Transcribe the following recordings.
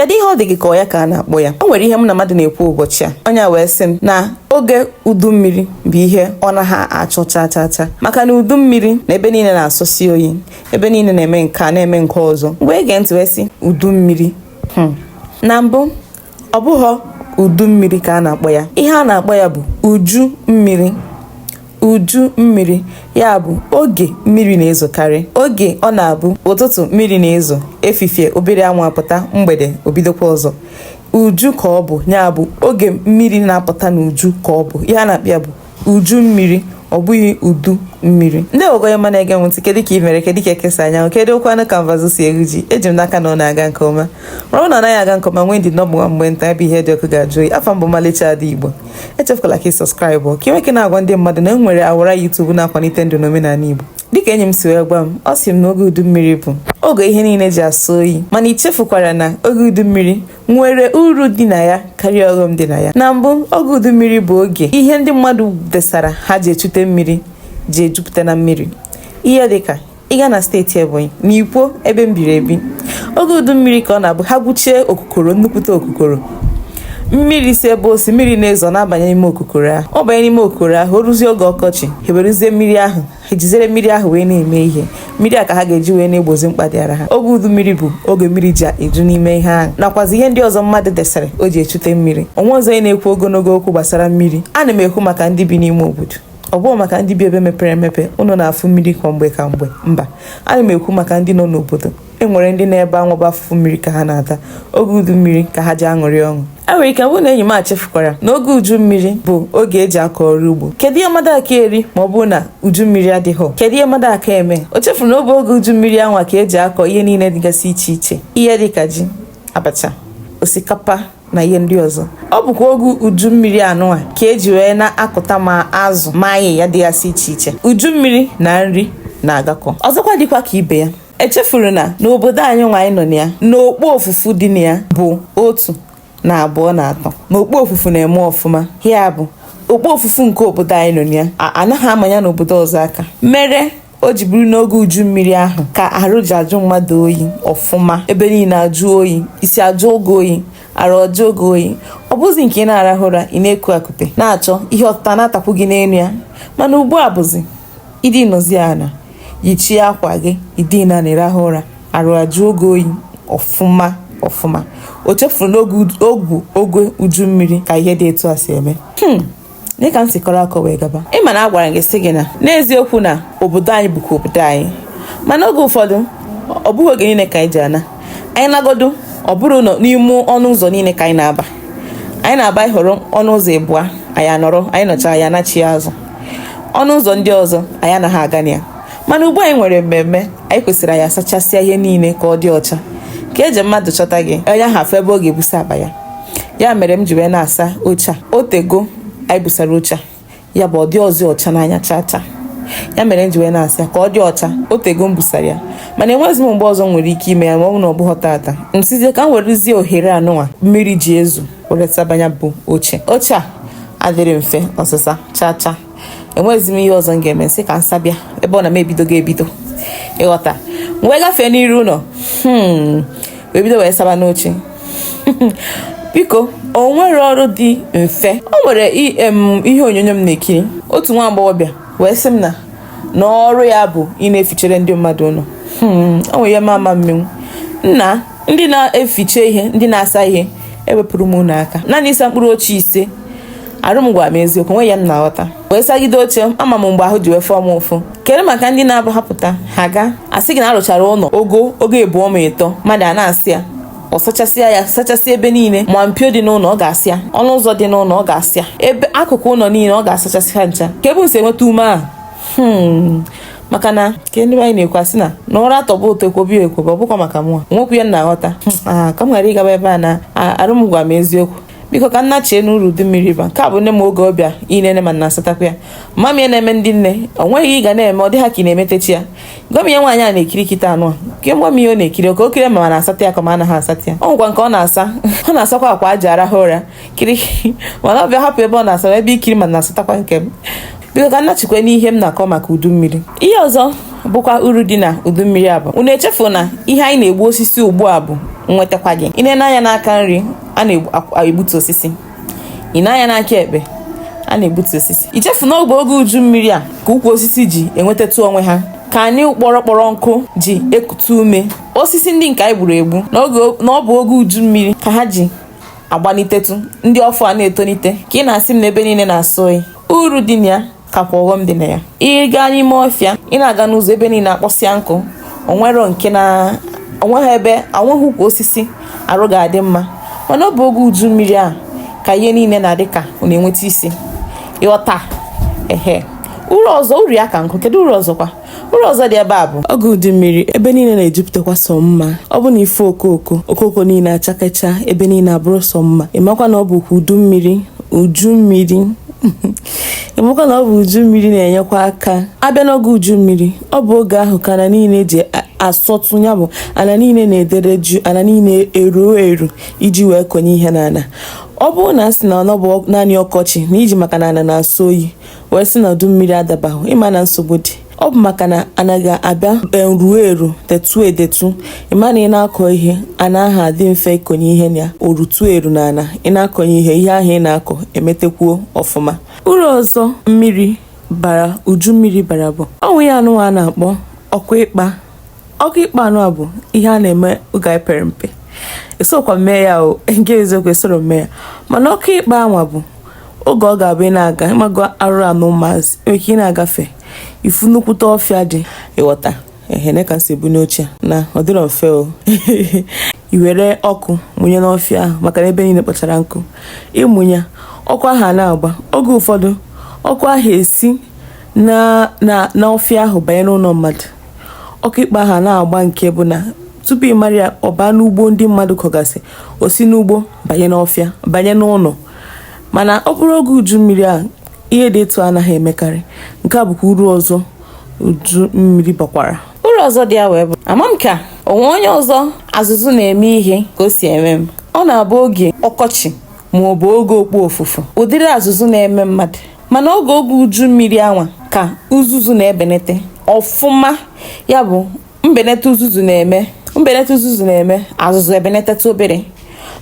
kedu ihe ọ dị gị ka ọ ya ka a na-akpọ ya? O nwere ihe m na mmadụ na-ekwu ụbọchị a, onye wee sị m na oge udu mmiri bụ ihe ọ naghị achọ cha maka na udu mmiri na ebe niile na-asọsi oyi, ebe niile na-eme nke a na-eme nke ọzọ. Mgbe ege ntị wee sị udu mmiri, na mbụ ọ bụghọ udu mmiri ka a na-akpọ ya. Ihe a na-akpọ ya bụ uju mmiri. Uju mmiri ya bụ oge mmiri na-ezokarị, oge ọ na-abụ ụtụtụ mmiri na-ezo, efifie obere anwụ apụta, mgbede obidokwa ọzọ. Uju ka ọ bụ, ya bụ oge mmiri na-apụta n'uju ka ọ bụ. Ihe a na-akpọ ya bụ uju mmiri, ọ bụghị udu mmiri. Ndị ogoye ma na-ege m ntị, kedu ka ị mere, kedu ka ekesa anyanwụ, kedu okwanụ ka mvazo si eruji? Eji m n'aka na ọ na-aga nke ọma. Mara na ọ naghị aga nke ọma, nwee ndị nọbụ mgbe nta ebe ihe dị ọkụ ga-ajụ oyi. Afọ mbụ Ọmalịcha Ada Igbo. Echefukwala ka ị sọskraịbụ ka ị nweke na-agwa ndị mmadụ na e nwere awara YouTube na-akwalite ndụ n'omenala Igbo. Dịka enyi m si wee gwa m, ọ sị m na oge udu mmiri bụ oge ihe niile ji asọ oyi, mana ị chefukwara na oge udu mmiri nwere uru dị na ya karịa ọghọm dị na ya. Na mbụ, oge udu mmiri bụ oge ihe ndị mmadụ desara ha ji echute mmiri ji ejupụta na mmiri. Ihe dịka ịga na steeti Ebonyi na Ikwo ebe m biri ebi, oge udu mmiri ka ọ na-abụ ha gbuchie okukoro, nnukwute okukoro. Mmiri si ebe osi mmiri na-ezo na-abanye n'ime okukoro ahụ. Ọ banye n'ime okukoro ahụ, o ruzie oge ọkọchị, ha werezie mmiri ahụ, ha ejizere mmiri ahụ wee na-eme ihe. Mmiri a ka ha ga-eji wee na-egbozi mkpa dịara ha. Oge udu mmiri bụ oge mmiri ji eju n'ime ihe ahụ, nakwazi ihe ndị ọzọ mmadụ desara o ji echute mmiri. Onwe ọzọ na-ekwu ogologo okwu gbasara mmiri. Ana m ekwu maka ndị bi n'ime obodo, ọ bụghị maka ndị bi ebe mepere emepe unu na-afụ mmiri kwa mgbe ka mgbe. Mba, ana m ekwu maka ndị nọ n'obodo. E nwere ndị na-ebe anwụba afụfụ mmiri ka ha na-ata oge udu mmiri ka ha ji aṅụrị ọṅụ. E nwere ike bụ na enyi m achefukwara na oge uju mmiri bụ oge eji akọ ọrụ ugbo. Kedu ihe mmadụ aka eri ma ọ bụrụ na uju mmiri adịghị? Kedu ihe mmadụ aka eme? O chefuru na oge uju mmiri anwa ka eji akọ ihe niile dịgasị iche iche, ihe dịka ji, abacha, osikapa na ihe ndị ọzọ. Ọ bụkwa oge uju mmiri anụwa ka eji wee na-akụta ma azụ ma ahịhịa dịgasị iche iche. Uju mmiri na nri na-agakọ. Ọzọkwa dịkwa ka ibe ya, echefuru na n'obodo anyị nwa anyị nọ na ya, n'okpo ofufu dị na ya bụ 1 na 2 na 3. N'okpo ofufu na-eme ọfụma, ya bụ okpo ofufu nke obodo anyị nọ na ya anaghị amanya n'obodo ọzọ aka. Mere o ji bụrụ n'oge uju mmiri ahụ ka arụ ji ajụ mmadụ oyi ọfụma, ebe niile ajụ oyi, isi ajụ oge oyi, arụ ọjọọ oge oyi. Ọ bụzi nke ị na-arahụ ụra, ị na-eku akụpe na-achọ ihe ọtụta na-atakwu gị n'elu ya. Mana ugbu a bụzi ịdị nọzi ana, yichie akwa gị, ịdị na na-arahụ ụra, arụ ajụ oge oyi ọfụma. O chefuru n'oge uju mmiri ka ihe dị etu a si eme. Dịka m si kọrọ akọ wee gaba, ịma na agwara gị sị gị na n'eziokwu na obodo anyị bụkwa obodo anyị, mana oge ụfọdụ ọ bụghị oge niile ka anyị ji ana. Anyị nagodo ọ bụrụ na n'ime ọnụ ụzọ niile ka anyị na-aba, ịhọrọ ọnụ ụzọ ịbụa, anyị anọrọ, anyị nọchara ya anachi azụ. Ọnụ ụzọ ndị ọzọ anyị anaghị aga na ya. Mana ugbu anyị nwere mmemme, anyị kwesịrị anyị asachasịa ihe niile ka ọ dị ọcha, ka eji mmadụ chọta gị onye ahụ afọ ebe ọ ga-ebusa akpa ya. Ya mere m ji wee na-asa oche a. Otego anyị busara oche a, ya bụ ọ dị ọzọ ọcha n'anya chacha. Ya mere m ji wee na-asa ka ọ dị ọcha. Otego m busara ya, mana enweghịzi m mgbe ọzọ nwere ike ime ya ma ọ bụ na ọ bụghị tata. Nsizie ka m werezie ohere anụnwa mmiri ji ezu were sabanya bụ oche a adịrị mfe ọsịsa chacha. Enweghịzi m ihe ọzọ m ga-eme, nsị ka nsabịa ebe ọ na m ebido ịghọta. Wee gafee n'iru ụlọ, wee bido wee saba n'oche. Biko, o nwere ọrụ dị mfe. O nwere ihe onyonyo m na-ekiri, otu nwa agbọghọbịa wee sị m na ọrụ ya bụ ị na-efichere ndị mmadụ ụlọ. O nwere ihe mama mmenwu nna ndị na-efiche ihe, ndị na-asa ihe ewepụrụ m ụlọ aka. Naanị ịsa mkpụrụ oche 5. Arụ m gwa m eziokwu, nwe ya m na-aghọta. Wee sagide oche m, ama m mgbe ahụ ji wee fọọ m ụfụ. Kere maka ndị na-abahapụta ha ga asị gị na arụchara ụlọ oge 2 ma 3, mmadụ a na-asị ya ọ sachasịa ya, sachasịa ebe niile, ma mpio dị n'ụlọ ọ ga-asị ya, ọnụ ụzọ dị n'ụlọ ọ ga-asị ya, ebe akụkụ ụlọ niile ọ ga-asachasị ha ncha. Ka ebu nsi enweta ume ahụ maka na nke ndị anyị na-ekwu asị na ụra atọbụ ụtọ ekwobi ekwobi, ọ bụkwa maka mụa nwekwu ya na-aghọta. Ka m ghara ịgaba ebe a na arụ m gwa m eziokwu. Biko ka nna chee n'uru udu mmiri ba nke a bụ nne m oge ọbịa inene ma na-asatakwa ya. Mama ya na-eme ndị nne, o nweghị ị ga na-eme, ọ dị ha ka ị na-emetechi ya. Gwa m ya nwaanyị a na-ekiri kịta anụ a, ke ngwa m ihe ọ na-ekiri ka o kiri ma na-asata ya ka ma anaghị asata ya. Ọ nwekwa nke ọ na-asa, ọ na-asakwa akwa aji arahụ ụra kirikiri, mana ọ bịa hapụ ebe ọ na-asa ebe ikiri ma na-asatakwa nke m. Biko ka nna chikwe n'ihe m na-akọ maka udu mmiri. Ihe ọzọ bụkwa uru dị na udu mmiri a bụ unu echefu na ihe anyị na-egbu osisi ugbu a bụ nwetakwa gị. Ị na-anya n'aka nri a na-egbutu osisi, ị na-anya n'aka ekpe a na-egbutu osisi. Ichefu na oge uju mmiri a ka ukwu osisi ji enwetatụ onwe ha, ka anyị kpọrọ nkụ ji ekute ume. Osisi ndị nke anyị gburu egbu na ọ bụ oge uju mmiri ka ha ji agbanitetụ, ndị ọfọ a na-etonite. Ka ị na-asị m na ebe niile na-asọ oyi, uru dị na ya kakwa ọghọm dị na ya. Ị gaa n'ime ọfịa, ị na-aga n'ụzọ ebe niile akpọsịa nkụ, onweghị ebe anweghị ukwu osisi arụ ga-adị mma. Mana ọ bụ oge uju mmiri a ka ihe niile na-adị ka ọ na-enweta isi ịghọta. Uru ọzọ, uru ya ka nkụ. Kedu uru ọzọkwa? Uru ọzọ dị ebe a bụ oge udu mmiri, ebe niile na-ejupụtakwa sọ mma. Ọ bụ na ife okoko niile achakacha, ebe niile abụrụ sọ mma. Ịmakwa na ọ bụ uju mmiri ịmakwa na ọ bụ uju mmiri na-enyekwa aka. Abịa n'oge uju mmiri, ọ bụ oge ahụ ka ana niile ji asọtụ, ya bụ ana niile na-edere ju, ana niile eru iji wee konye ihe n'ala. Ọ bụrụ na asị na ọ bụ naanị ọkọchị na iji maka na ana na-asọ oyi wee sị na udu mmiri adabahụ, ịma na nsogbu dị. Ọ bụ maka na ana ga-abịa ruo eru detu edetu. Ịma na ị na-akọ ihe, ana ahụ adị mfe ikonye ihe na orutu eru na ana. Ị na-akọnye ihe ahụ ị na-akọ emetekwuo ọfụma. Uru ọzọ uju mmiri bara bụ ọnwụ ya anụ a na-akpọ ọkụ ịkpa. Ọkụ ịkpa anụ a bụ ihe a na-eme oge anyị pere mpe. Esokwa mee ya o, nke eziokwu esoro mee ya. Mana ọkụ ịkpa anwa bụ oge ọ ga-abụ ị na-aga ịmago arụ anụ maazị ị na-agafe ifu nnukwute ọfịa dị ịghọta. Ka nsi ebu n'oche na ọ dịrọ mfe o. I were ọkụ mụnye n'ọfịa ahụ maka na ebe niile kpọchara nkụ. Ịmụnya ọkụ ahụ a na-agba, oge ụfọdụ ọkụ ahụ esi n'ọfịa ahụ banye n'ụlọ mmadụ. Ọkụ ịkpa ahụ na-agba nke bụ na tupu ị mara ya, ọ baa n'ugbo ndị mmadụ kọgasị, o si n'ugbo banye n'ọfịa, banye n'ụlọ. Mana ọ bụrụ oge uju mmiri a, ihe dị etu anaghị emekarị. Nke a bụkwa uru ọzọ uju mmiri bakwara. Uru ọzọ dị ya wee bụ ama m ka onwe onye ọzọ azụzụ na-eme ihe ka o si eme m. Ọ na-abụ oge ọkọchị ma ọ bụ oge okpo ofụfụ ụdịrị azụzụ na-eme mmadụ. Mana oge uju mmiri anwa ka uzuzu na-ebenete ọfụma. Ya bụ mbenete uzuzu na-eme azụzụ ebeneteta obere,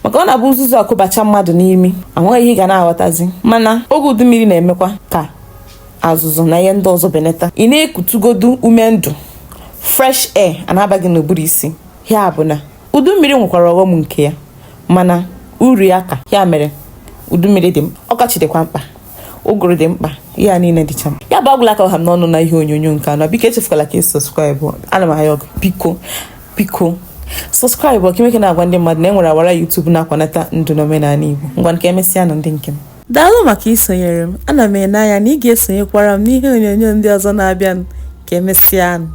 maka ọ na-abụ uzuzu akụbacha mmadụ n'imi, anweghị ihe ga na-aghọtazi. Mana oge udu mmiri na-emekwa ka azụzụ na ihe ndị ọzọ beneta. Ị na-ekutugodu ume ndụ, fresh air anabaghị n'ụbụrụ isi. Ya bụ na udu mmiri nwekwara ọghọm nke ya, mana uru ya ka. Ya mere udu mmiri dị mkpa, ọkọchị dịkwa mkpa, ụgụrụ dị mkpa, ya niile dịcha mkpa. Ya bụ agwụla ka ọha m n'ọnụ na ihe onyonyo nke anọ. Biko echefukwala ka ị sọskraịbụ. Ana m ayọ biko sọskraịbụ ka imeke na-agwa ndị mmadụ na enwere awara YouTube na-akwanata ndụ na omenala Igbo. Ngwa nke emesịa nụ ndị nke m. Daalụ maka isonyere m. Ana m ene anya na ị ga-esonyekwara m n'ihe onyonyo ndị ọzọ na-abịa ka emesịa nụ.